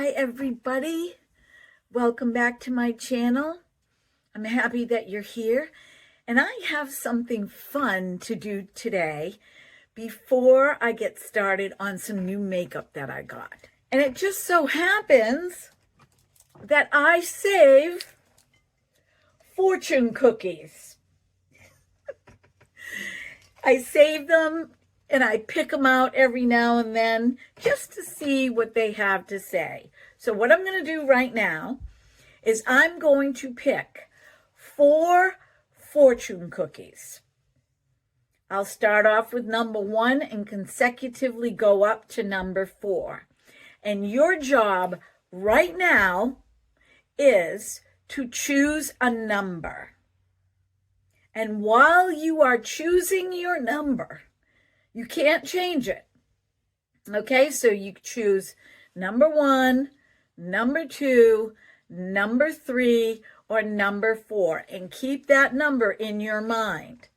Hi everybody, welcome back to my channel. I'm happy that you're here, and I have something fun to do today before I get started on some new makeup that I got. And it just so happens that I save fortune cookies. I save them and I pick them out every now and then just to see what they have to say. So what I'm going to do right now is I'm going to pick 4 fortune cookies. I'll start off with number 1 and consecutively go up to number 4. And your job right now is to choose a number. And while you are choosing your number, you can't change it. Okay, so you choose number 1, number 2, number 3, or number 4, and keep that number in your mind.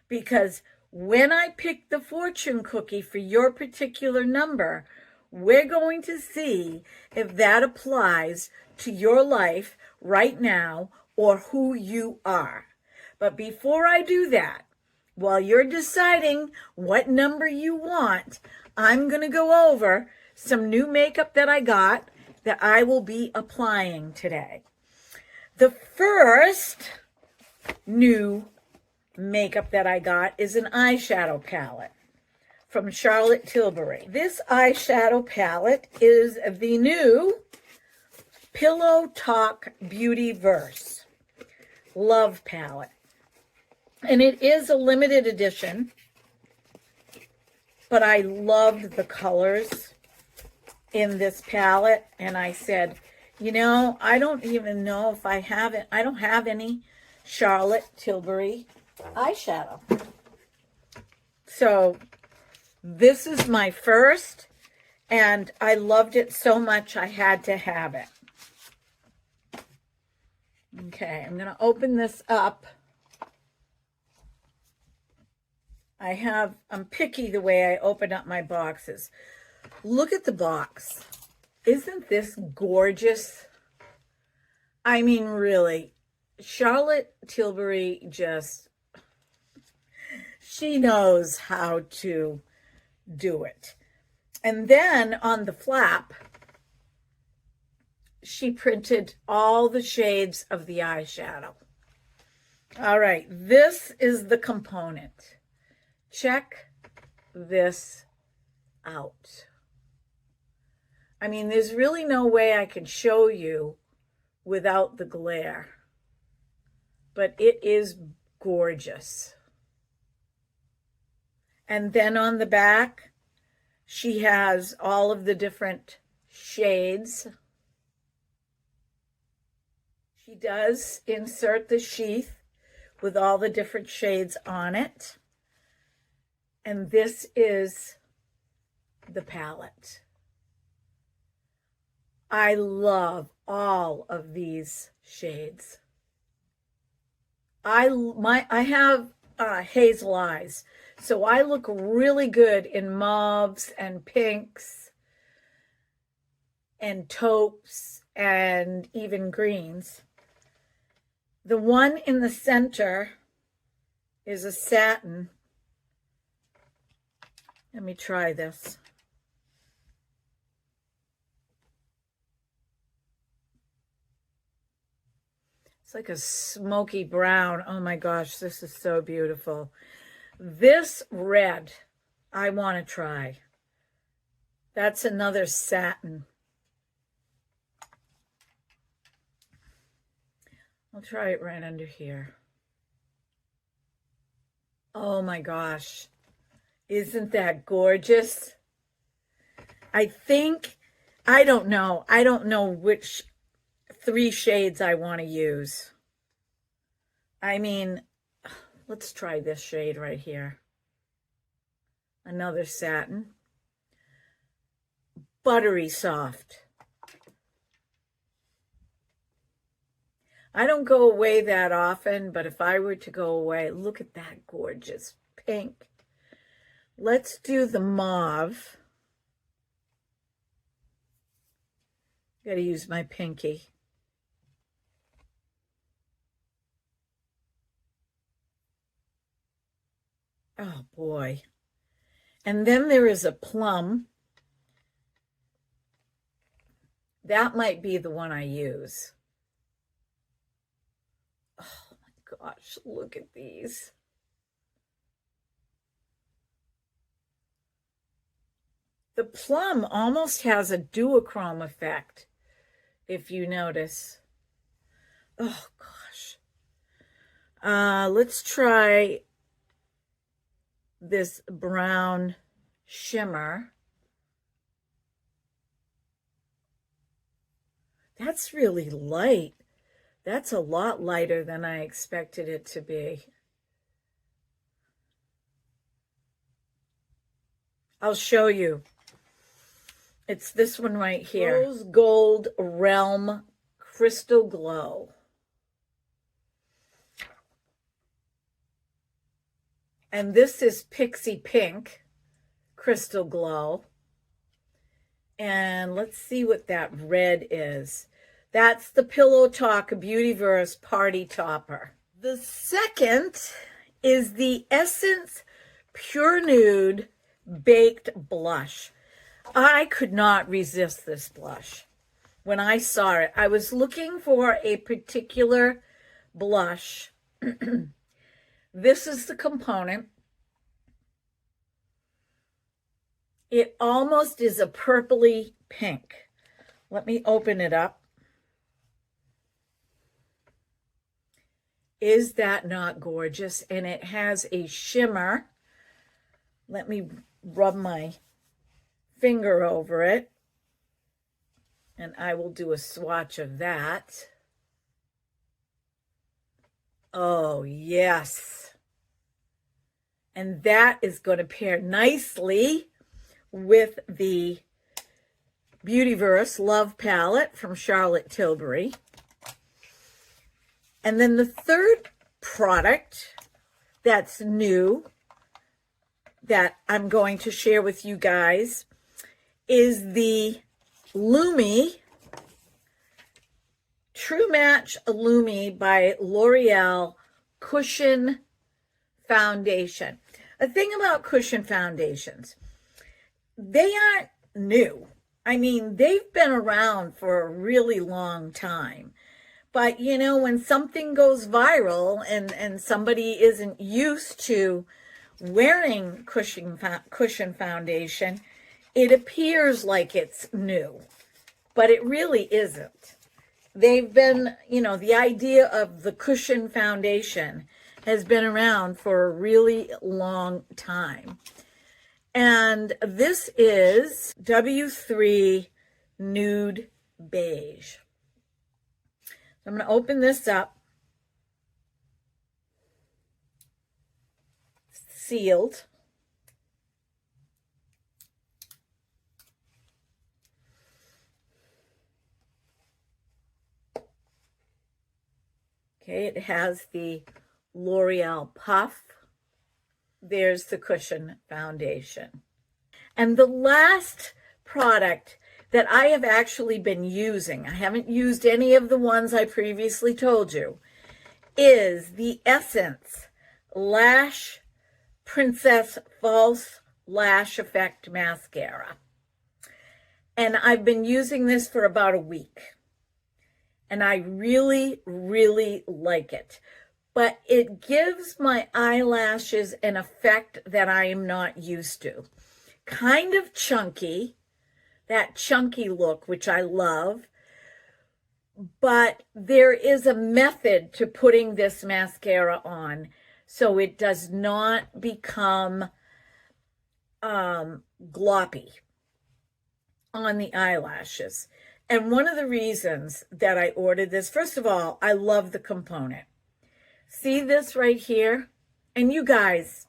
Because when I pick the fortune cookie for your particular number, we're going to see if that applies to your life right now or who you are. But before I do that, while you're deciding what number you want, I'm going to go over some new makeup that I got that I will be applying today. The first new makeup that I got is an eyeshadow palette from Charlotte Tilbury. This eyeshadow palette is the new Pillow Talk Beautyverse Love Palette. And it is a limited edition, but I loved the colors in this palette. And I said, you know, I don't even know if I have it. I don't have any Charlotte Tilbury eyeshadow. So this is my first, and I loved it so much I had to have it. Okay, I'm going to open this up. I'm picky the way I open up my boxes. Look at the box. Isn't this gorgeous? I mean, really, Charlotte Tilbury she knows how to do it. And then on the flap, she printed all the shades of the eyeshadow. All right, this is the component. Check this out. I mean, there's really no way I can show you without the glare, but it is gorgeous. And then on the back, she has all of the different shades. She does insert the sheath with all the different shades on it. And this is the palette. I love all of these shades. I have hazel eyes, so I look really good in mauves and pinks and taupes and even greens. The one in the center is a satin. Let me try this. It's like a smoky brown. Oh my gosh, this is so beautiful. This red, I want to try. That's another satin. I'll try it right under here. Oh my gosh. Isn't that gorgeous? I don't know which 3 shades I want to use. I mean, let's try this shade right here. Another satin. Buttery soft. I don't go away that often, but if I were to go away, look at that gorgeous pink. Let's do the mauve. Gotta use my pinky. Oh boy. And then there is a plum. That might be the one I use. Oh my gosh, look at these. The plum almost has a duochrome effect, if you notice. Oh gosh. Let's try this brown shimmer. That's really light. That's a lot lighter than I expected it to be. I'll show you. It's this one right here. Rose Gold Realm Crystal Glow. And this is Pixie Pink Crystal Glow. And let's see what that red is. That's the Pillow Talk Beautyverse Party Topper. The second is the Essence Pure Nude Baked Blush. I could not resist this blush. When I saw it, I was looking for a particular blush. This is the component. It almost is a purpley pink. Let me open it up. Is that not gorgeous? And it has a shimmer. Let me rub my finger over it. And I will do a swatch of that. Oh, yes. And that is going to pair nicely with the Beautyverse Love Palette from Charlotte Tilbury. And then the third product that's new that I'm going to share with you guys is the Lumi Truematch Lumi by L'Oreal Cushion Foundation. A thing about cushion foundations, they aren't new. I mean, they've been around for a really long time. But, you know, when something goes viral and somebody isn't used to wearing cushion foundation, it appears like it's new. But it really isn't. They've been, you know, the idea of the cushion foundation has been around for a really long time. And this is W3 Nude Beige. I'm going to open this up. Sealed. Okay, it has the L'Oreal Puff. There's the cushion foundation. And the last product that I have actually been using, I haven't used any of the ones I previously told you, is the Essence Lash Princess False Lash Effect Mascara. And I've been using this for about a week. And I really, really like it. But it gives my eyelashes an effect that I am not used to. Kind of chunky, that chunky look, which I love. But there is a method to putting this mascara on so it does not become gloppy on the eyelashes. And one of the reasons that I ordered this, first of all, I love the component. See this right here? And you guys,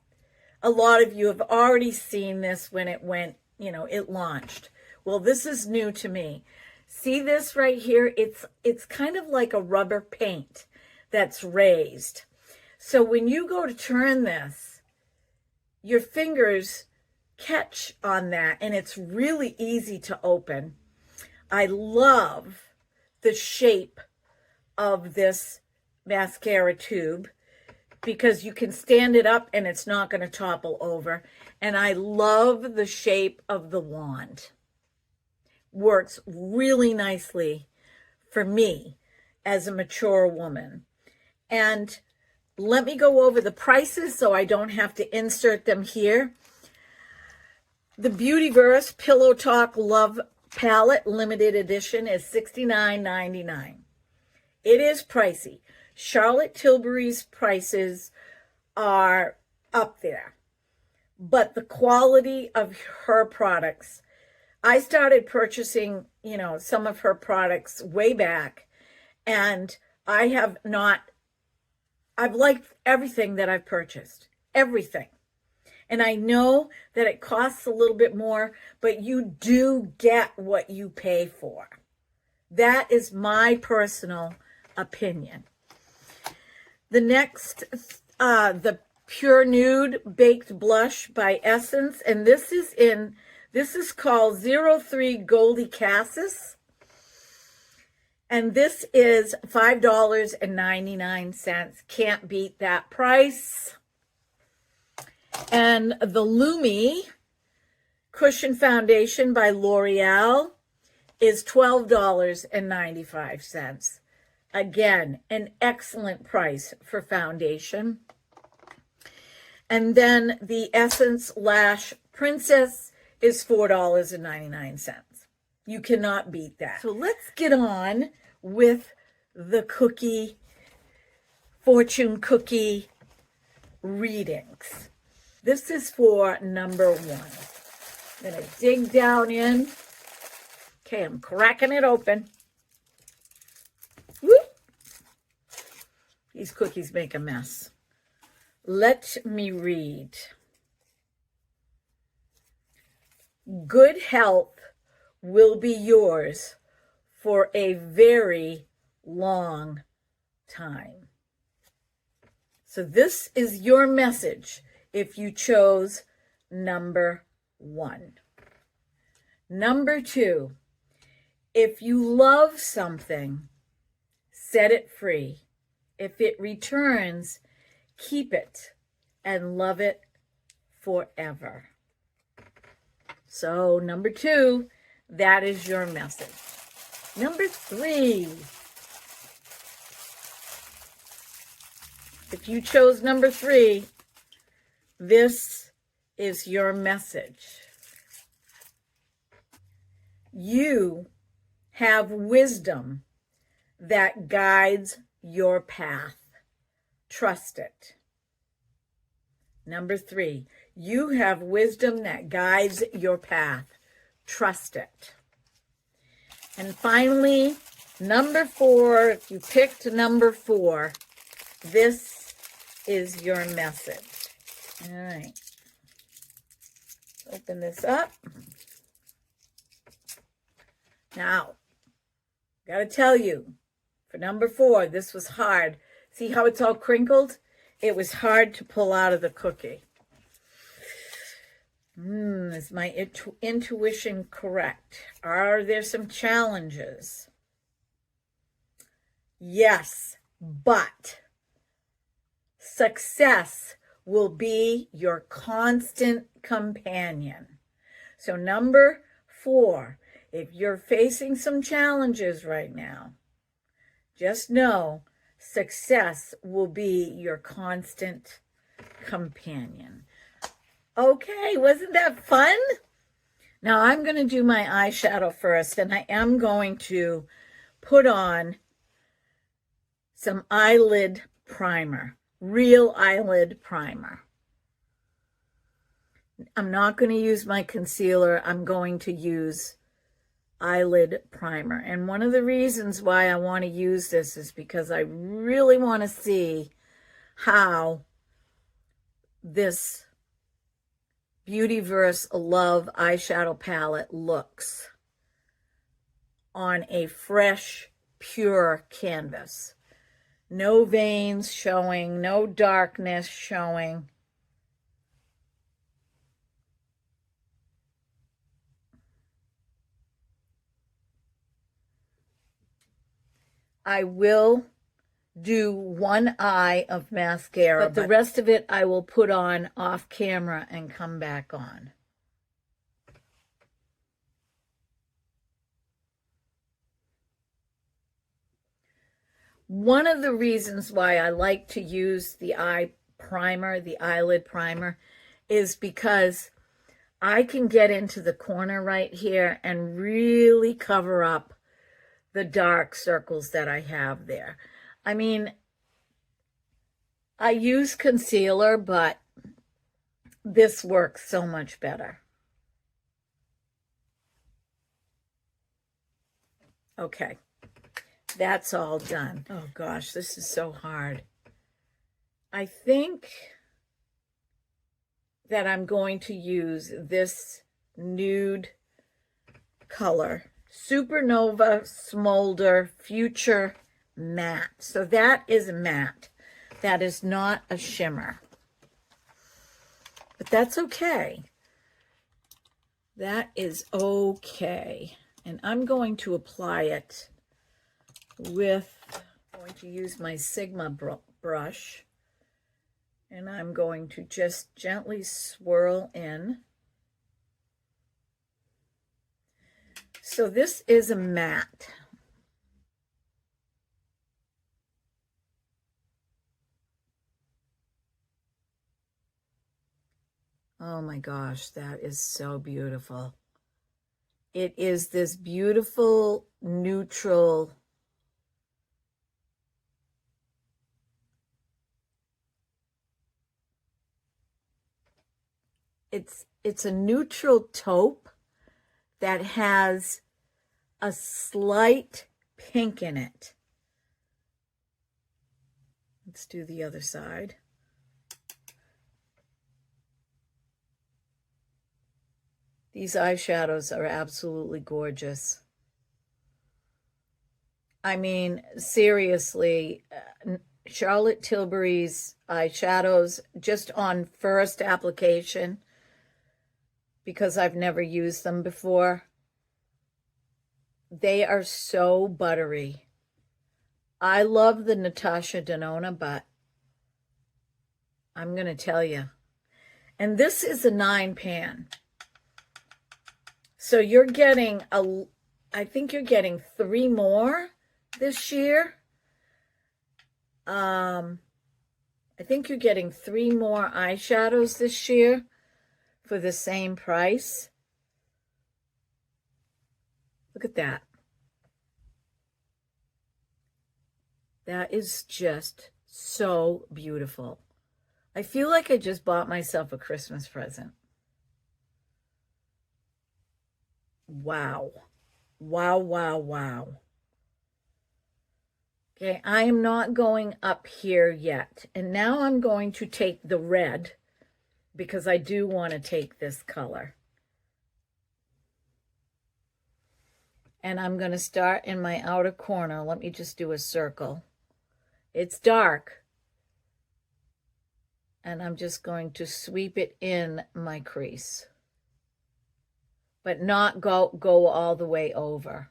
a lot of you have already seen this when it went, you know, it launched. Well, this is new to me. See this right here? It's kind of like a rubber paint that's raised. So when you go to turn this, your fingers catch on that, and it's really easy to open. I love the shape of this mascara tube because you can stand it up and it's not going to topple over. And I love the shape of the wand. Works really nicely for me as a mature woman. And let me go over the prices so I don't have to insert them here. The Beautyverse Pillow Talk Love Palette Limited Edition is $69.99. It is pricey. Charlotte Tilbury's prices are up there, but the quality of her products, I started purchasing, some of her products way back, and I've liked everything that I've purchased, everything. And I know that it costs a little bit more, but you do get what you pay for. That is my personal opinion. The next, the Pure Nude Baked Blush by Essence, and this is called 03 Goldy Cassis, and this is $5.99. Can't beat that price. And the Lumi Cushion Foundation by L'Oreal is $12.95. Again, an excellent price for foundation. And then the Essence Lash Princess is $4.99. You cannot beat that. So let's get on with the fortune cookie readings. This is for number 1. I'm going to dig down in. Okay, I'm cracking it open. Whoop. These cookies make a mess. Let me read. Good health will be yours for a very long time. So this is your message if you chose number 1. Number 2, if you love something, set it free. If it returns, keep it and love it forever. So number 2, that is your message. Number 3, if you chose number 3, this is your message. You have wisdom that guides your path. Trust it. Number 3, you have wisdom that guides your path. Trust it. And finally, number 4, if you picked number 4, this is your message. All right. Open this up. Now, got to tell you, for number 4, this was hard. See how it's all crinkled? It was hard to pull out of the cookie. Is my intuition correct? Are there some challenges? Yes, but success will be your constant companion. So number 4, if you're facing some challenges right now, just know success will be your constant companion. Okay, wasn't that fun? Now I'm going to do my eyeshadow first, and I am going to put on some eyelid primer, real eyelid primer. I'm not going to use my concealer. I'm going to use eyelid primer. And one of the reasons why I want to use this is because I really want to see how this Beautyverse Love eyeshadow palette looks on a fresh, pure canvas. No veins showing, no darkness showing. I will do one eye of mascara, but the rest of it I will put on off camera and come back on. One of the reasons why I like to use the eye primer, the eyelid primer, is because I can get into the corner right here and really cover up the dark circles that I have there. I mean, I use concealer, but this works so much better. Okay. That's all done. Oh gosh, this is so hard. I think that I'm going to use this nude color, Supernova Smolder Future Matte. So that is a matte. That is not a shimmer. But that's okay. That is okay. And I'm going to apply it with, I'm going to use my Sigma brush, and I'm going to just gently swirl in. So this is a matte. Oh my gosh, that is so beautiful. It is this beautiful neutral, it's a neutral taupe that has a slight pink in it. Let's do the other side. These eyeshadows are absolutely gorgeous. I mean, seriously, Charlotte Tilbury's eyeshadows, just on first application, because I've never used them before, they are so buttery. I love the Natasha Denona, but I'm going to tell you. And this is a 9-pan. So you're getting, I think you're getting 3 more this year. I think you're getting 3 more eyeshadows this year for the same price. Look at that. That is just so beautiful. I feel like I just bought myself a Christmas present. Wow. Wow, wow, wow. Okay, I am not going up here yet. And now I'm going to take the red, because I do want to take this color. And I'm going to start in my outer corner. Let me just do a circle. It's dark. And I'm just going to sweep it in my crease. But not go all the way over.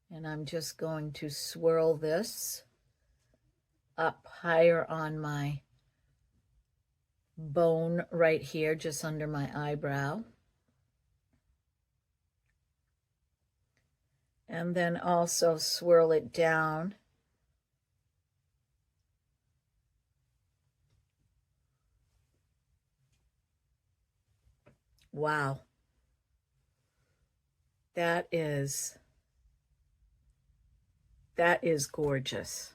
And I'm just going to swirl this up higher on my bone right here, just under my eyebrow. And then also swirl it down wow. That is gorgeous.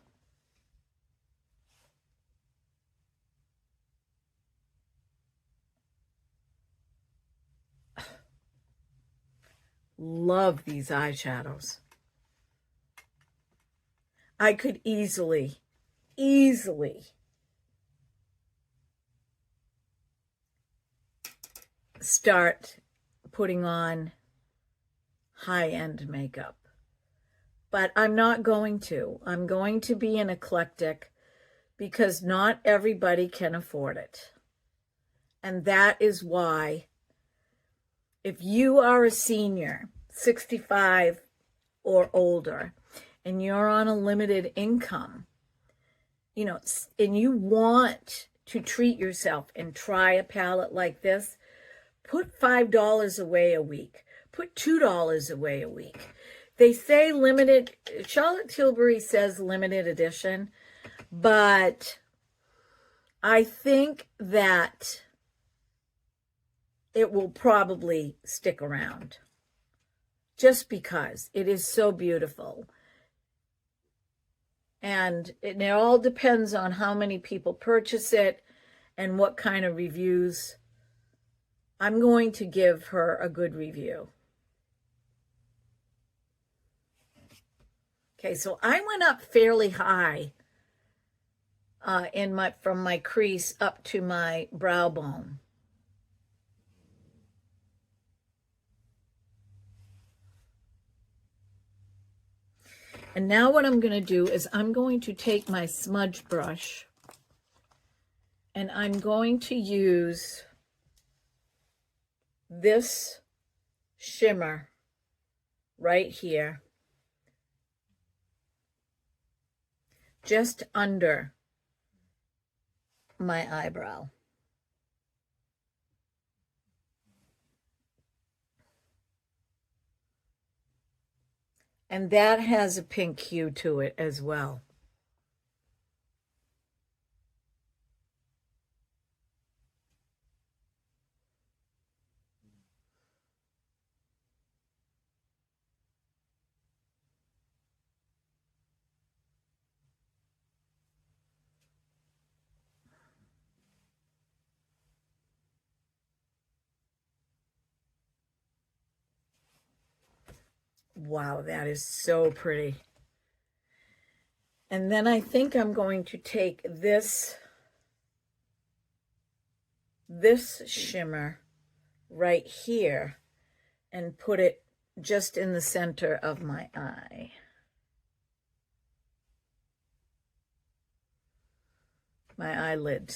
Love these eyeshadows. I could easily start putting on high-end makeup. But I'm not going to. I'm going to be an eclectic because not everybody can afford it. And that is why, if you are a senior, 65 or older, and you're on a limited income, you know, and you want to treat yourself and try a palette like this, put $5 away a week. Put $2 away a week. They say limited, Charlotte Tilbury says limited edition, but I think that it will probably stick around just because it is so beautiful. And it all depends on how many people purchase it and what kind of reviews. I'm going to give her a good review. Okay, so I went up fairly high from my crease up to my brow bone. And now what I'm going to do is I'm going to take my smudge brush and I'm going to use this shimmer right here, just under my eyebrow. And that has a pink hue to it as well. Wow, that is so pretty. And then I think I'm going to take this shimmer right here and put it just in the center of my eye. My eyelid.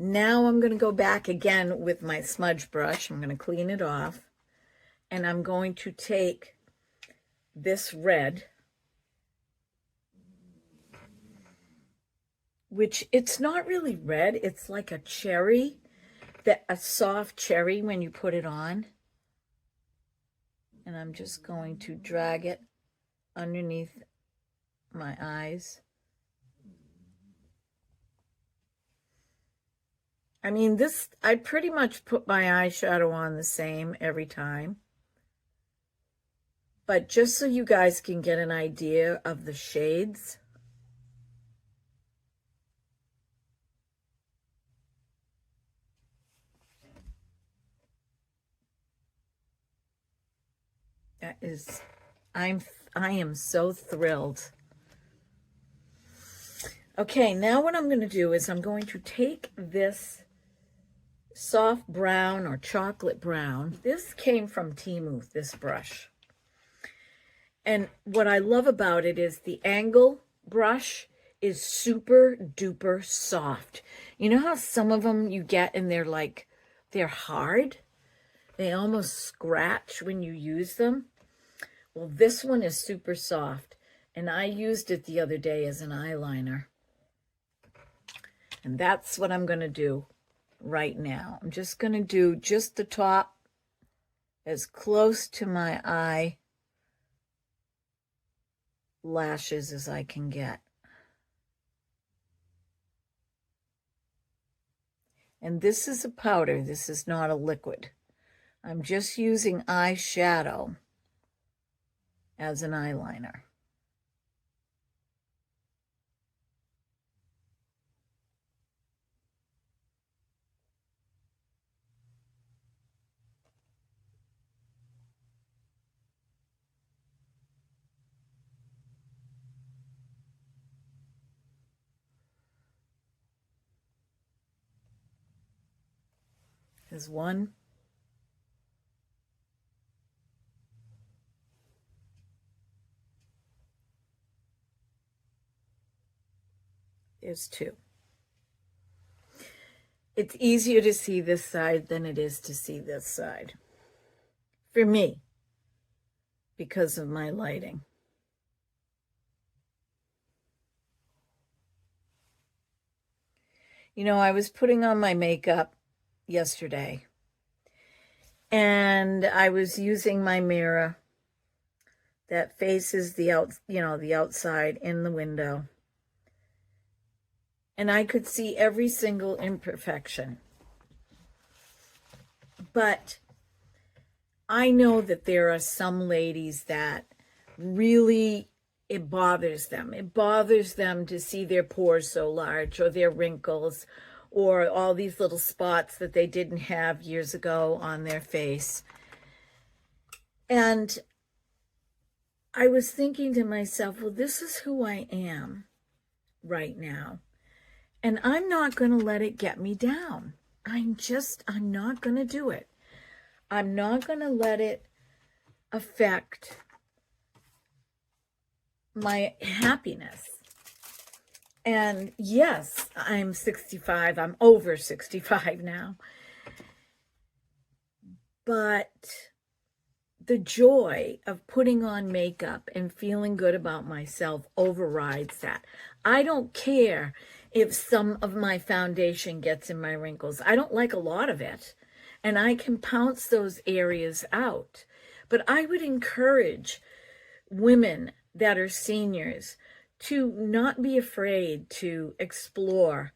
Now I'm going to go back again with my smudge brush. I'm going to clean it off. And I'm going to take this red, which it's not really red. It's like a cherry, a soft cherry when you put it on. And I'm just going to drag it underneath my eyes. I mean, I pretty much put my eyeshadow on the same every time. But just so you guys can get an idea of the shades. That is, I am so thrilled. Okay, now what I'm going to do is I'm going to take this soft brown or chocolate brown. This came from Temu, this brush. And what I love about it is the angle brush is super duper soft. You know how some of them you get and they're hard? They almost scratch when you use them. Well, this one is super soft. And I used it the other day as an eyeliner. And that's what I'm going to do right now. I'm just going to do just the top as close to my eye lashes as I can get. And this is a powder. This is not a liquid. I'm just using eyeshadow as an eyeliner. There's one. There's two. It's easier to see this side than it is to see this side. For me, because of my lighting. You know, I was putting on my makeup yesterday, and I was using my mirror that faces the outside in the window. And I could see every single imperfection. But I know that there are some ladies that really, it bothers them. It bothers them to see their pores so large, or their wrinkles, or all these little spots that they didn't have years ago on their face. And I was thinking to myself, well, this is who I am right now. And I'm not going to let it get me down. I'm not going to do it. I'm not going to let it affect my happiness. And yes, I'm 65. I'm over 65 now. But the joy of putting on makeup and feeling good about myself overrides that. I don't care if some of my foundation gets in my wrinkles. I don't like a lot of it, and I can pounce those areas out. But I would encourage women that are seniors to not be afraid to explore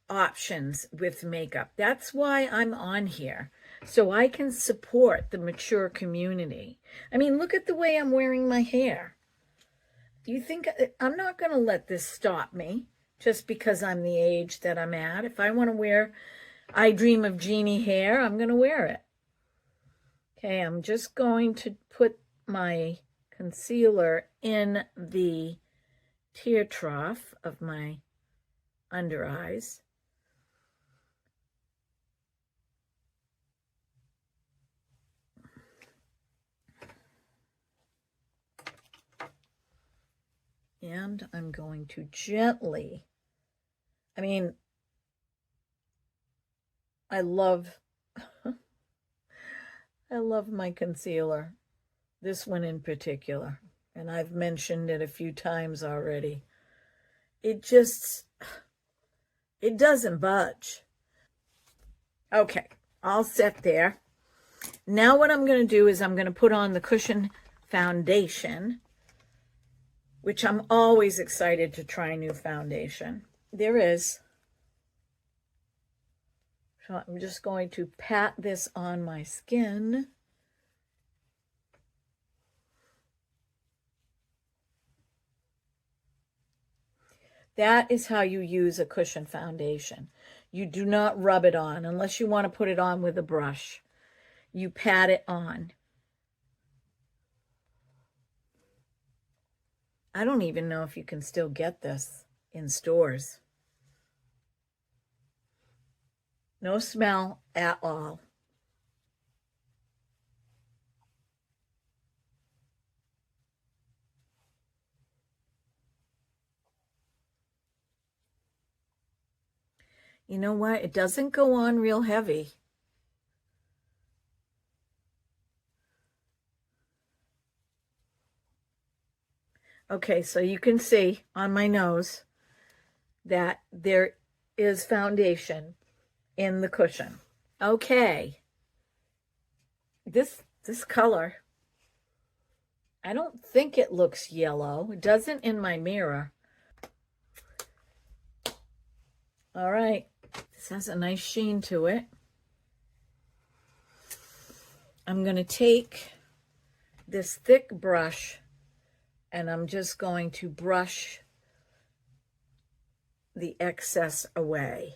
options with makeup. That's why I'm on here, so I can support the mature community. I mean, look at the way I'm wearing my hair. Do you think I'm not going to let this stop me just because I'm the age that I'm at? If I want to wear I Dream of Jeannie hair, I'm going to wear it. Okay, I'm just going to put my concealer in the tear trough of my under eyes. And I'm going to gently, I mean, I love my concealer, this one in particular, and I've mentioned it a few times already. It doesn't budge. Okay, all set there. Now what I'm going to do is I'm going to put on the Cushion foundation, which I'm always excited to try new foundation. There is. So I'm just going to pat this on my skin. That is how you use a Cushion foundation. You do not rub it on unless you want to put it on with a brush. You pat it on. I don't even know if you can still get this in stores. No smell at all. You know what? It doesn't go on real heavy. Okay, so you can see on my nose that there is foundation in the Cushion. Okay. This color, I don't think it looks yellow. It doesn't in my mirror. All right. This has a nice sheen to it. I'm going to take this thick brush and I'm just going to brush the excess away.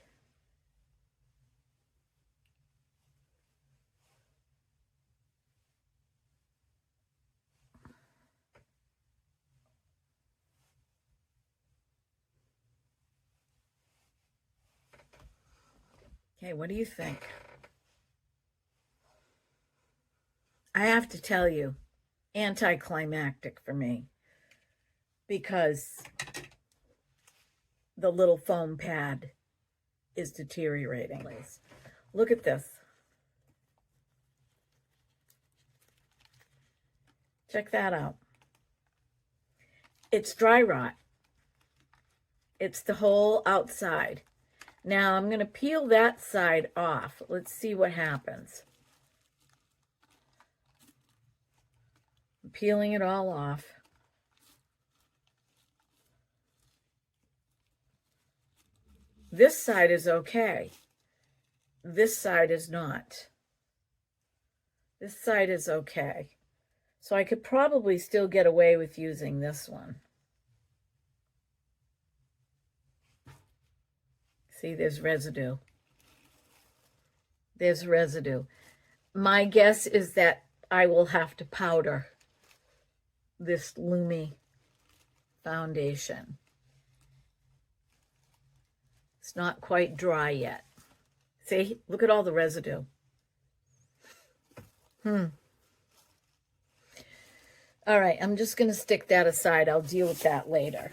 Okay, what do you think? I have to tell you, anticlimactic for me, because the little foam pad is deteriorating. Look at this. Check that out. It's dry rot. It's the whole outside. Now I'm going to peel that side off. Let's see what happens. I'm peeling it all off. This side is okay. This side is not. This side is okay. So I could probably still get away with using this one. See, there's residue. There's residue. My guess is that I will have to powder this Lumi foundation. It's not quite dry yet. See, look at all the residue. All right, I'm just going to stick that aside. I'll deal with that later.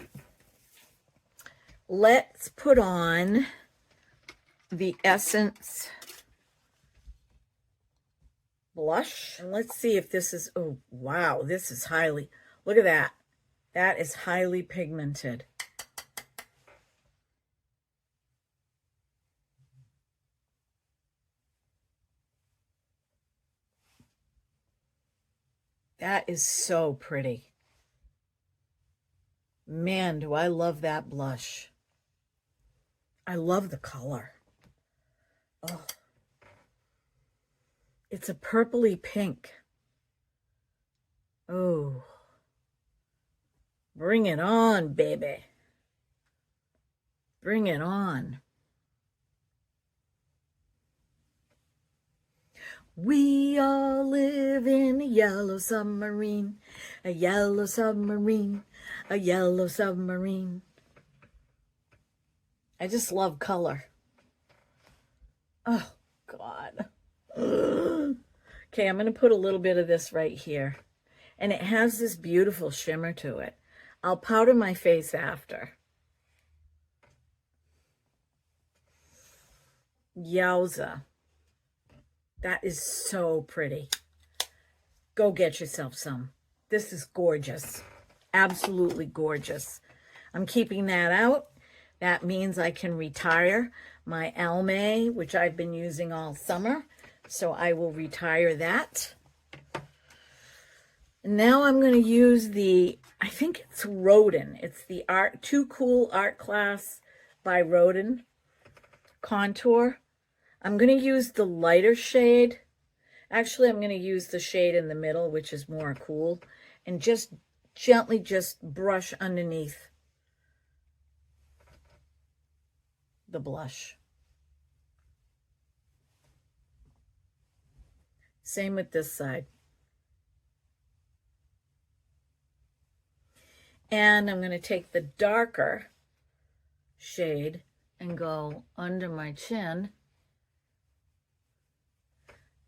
Let's put on the Essence blush. And let's see if this is, oh, wow, this is highly, look at that. That is highly pigmented. That is so pretty. Man, do I love that blush. I love the color. Oh. It's a purpley pink. Oh. Bring it on, baby. Bring it on. We all live in a yellow submarine, a yellow submarine, a yellow submarine. I just love color. Oh, God. Okay, I'm going to put a little bit of this right here. And it has this beautiful shimmer to it. I'll powder my face after. Yowza. That is so pretty. Go get yourself some. This is gorgeous. Absolutely gorgeous. I'm keeping that out. That means I can retire my Almay, which I've been using all summer. So I will retire that. Now I'm going to use the, I think it's Rodin. It's the Too Cool ArtClass by Rodin contour. I'm going to use the lighter shade. Actually, I'm going to use the shade in the middle, which is more cool. And just gently just brush underneath the blush. Same with this side. And I'm going to take the darker shade and go under my chin.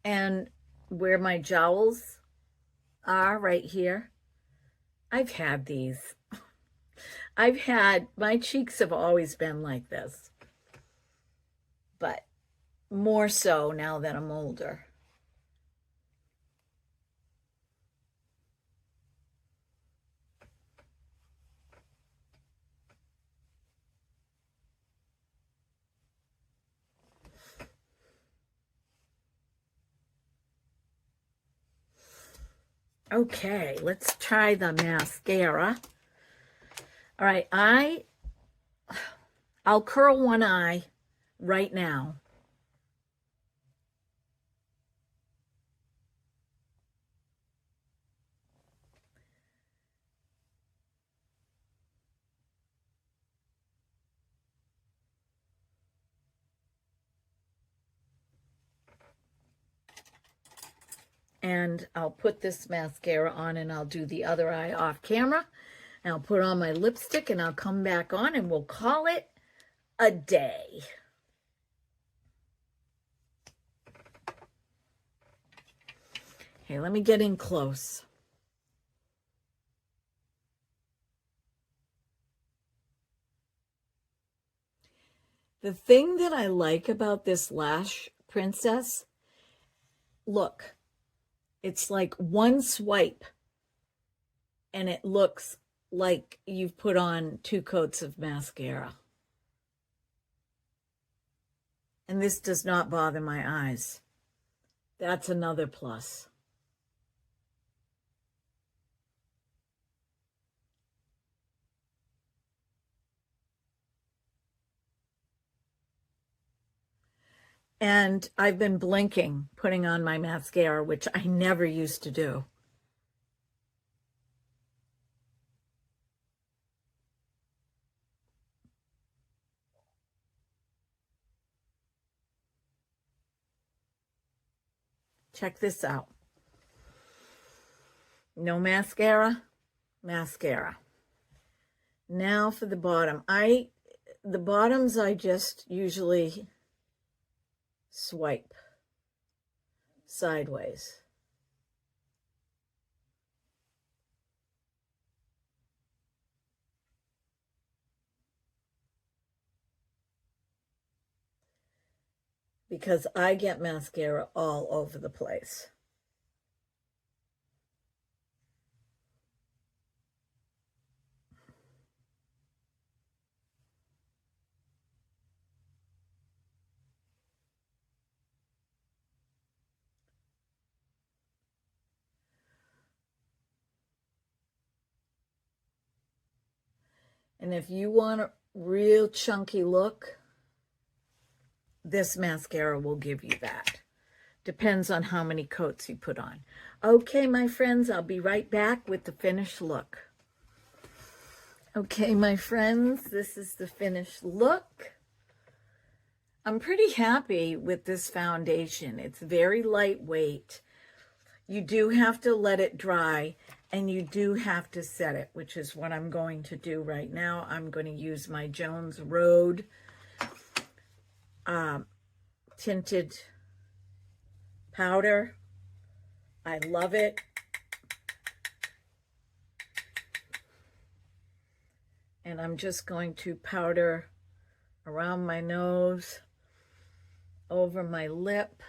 And where my jowls are right here, I've had these. My cheeks have always been like this, but more so now that I'm older. Okay, let's try the mascara. All right, I'll curl one eye right now. And I'll put this mascara on and I'll do the other eye off camera. And I'll put on my lipstick and I'll come back on and we'll call it a day. Okay, let me get in close. The thing that I like about this Lash Princess, look, it's like one swipe and it looks like you've put on 2 coats of mascara. And this does not bother my eyes. That's another plus. And I've been blinking, putting on my mascara, which I never used to do. Check this out. No mascara, mascara. Now for the bottom. The bottoms I just usually swipe sideways. Because I get mascara all over the place. And if you want a real chunky look, this mascara will give you that. Depends on how many coats you put on. Okay, my friends, I'll be right back with the finished look. Okay, my friends, this is the finished look. I'm pretty happy with this foundation. It's very lightweight. You do have to let it dry, and you do have to set it, which is what I'm going to do right now. I'm going to use my Jones Road tinted powder. I love it. And I'm just going to powder around my nose, over my lip,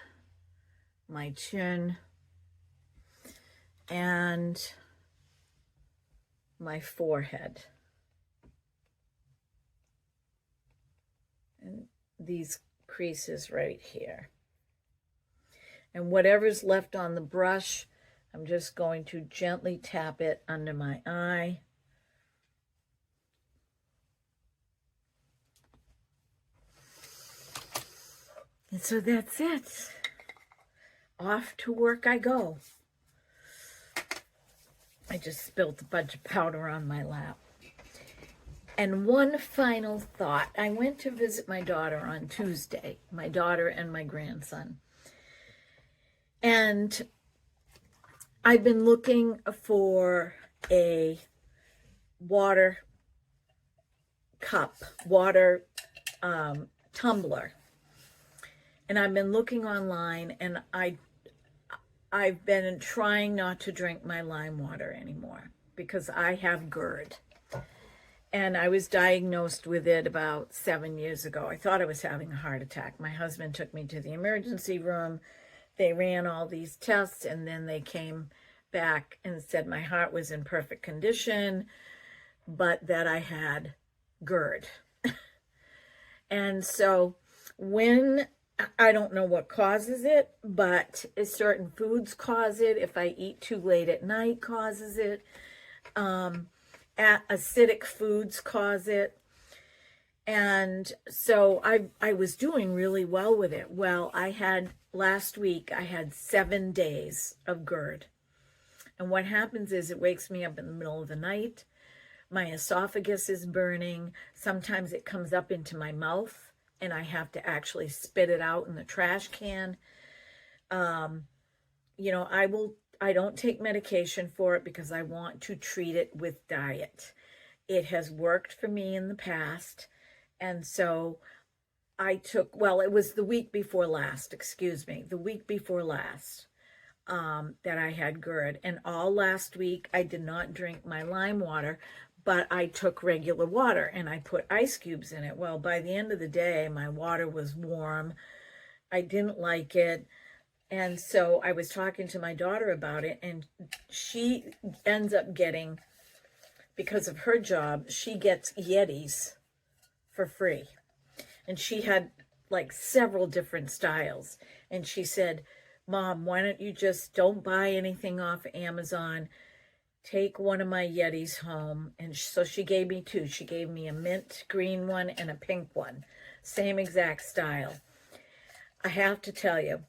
my chin, and my forehead. And these creases right here. And whatever's left on the brush, I'm just going to gently tap it under my eye. And so that's it. Off to work I go. I just spilled a bunch of powder on my lap. And one final thought. I went to visit my daughter on Tuesday, my daughter and my grandson. And I've been looking for a water cup, water tumbler. And I've been looking online, and I've been trying not to drink my lime water anymore because I have GERD. And I was diagnosed with it about 7 years ago. I thought I was having a heart attack. My husband took me to the emergency room. They ran all these tests, and then they came back and said my heart was in perfect condition, but that I had GERD. And so when, I don't know what causes it, but certain foods cause it. If I eat too late at night causes it. Acidic foods cause it. And so I was doing really well with it. Well, last week I had 7 days of GERD. And what happens is it wakes me up in the middle of the night. My esophagus is burning. Sometimes it comes up into my mouth, and I have to actually spit it out in the trash can. You know, I don't take medication for it because I want to treat it with diet. It has worked for me in the past. And so I took, well, it was the week before last, the week before last that I had GERD. And all last week, I did not drink my lime water, but I took regular water and I put ice cubes in it. Well, by the end of the day, my water was warm. I didn't like it. And so I was talking to my daughter about it, and she ends up getting, because of her job, she gets Yetis for free. And she had like several different styles. And she said, Mom, why don't you just don't buy anything off Amazon? Take one of my Yetis home. And so she gave me two. She gave me a mint green one and a pink one. Same exact style. I have to tell you,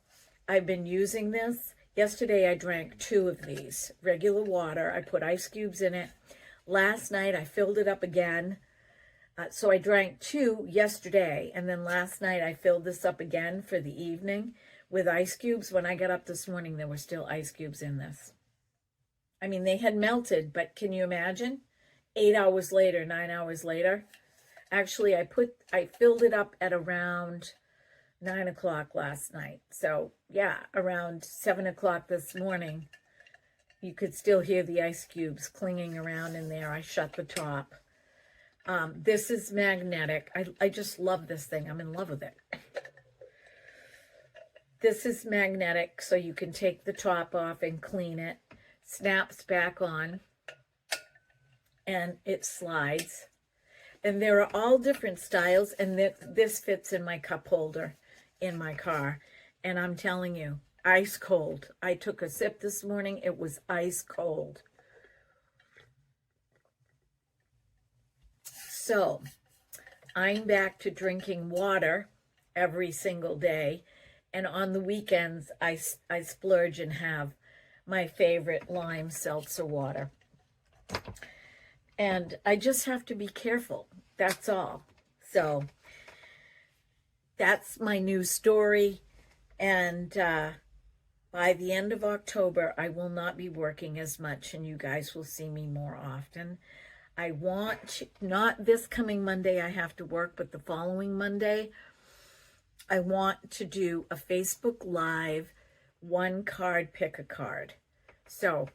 I've been using this. Yesterday I drank 2 of these. Regular water. I put ice cubes in it. Last night I filled it up again. So I drank 2 yesterday. And then last night I filled this up again for the evening with ice cubes. When I got up this morning, there were still ice cubes in this. I mean, they had melted, but can you imagine? 8 hours later, 9 hours later. Actually, I filled it up at around 9 o'clock last night. So yeah, around 7 o'clock this morning, you could still hear the ice cubes clinging around in there. I shut the top. This is magnetic. I just love this thing. I'm in love with it. This is magnetic, so you can take the top off and clean it. Snaps back on, and it slides. And there are all different styles, and this fits in my cup holder in my car. And I'm telling you, ice cold. I took a sip this morning. It was ice cold. So I'm back to drinking water every single day. And on the weekends, I splurge and have my favorite lime seltzer water. And I just have to be careful. That's all. So that's my new story. And by the end of October, I will not be working as much, and you guys will see me more often. I want, not this coming Monday I have to work, but the following Monday, I want to do a Facebook Live, 1 card, pick a card. So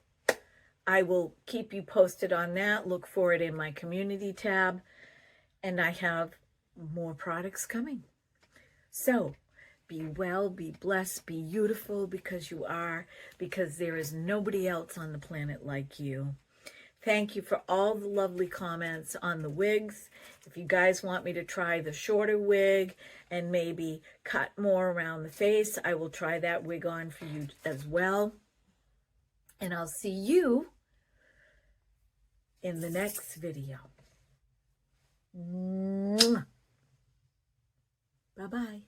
I will keep you posted on that. Look for it in my community tab. And I have more products coming. So be well, be blessed, be beautiful, because you are, because there is nobody else on the planet like you. Thank you for all the lovely comments on the wigs. If you guys want me to try the shorter wig and maybe cut more around the face, I will try that wig on for you as well. And I'll see you in the next video. Bye-bye.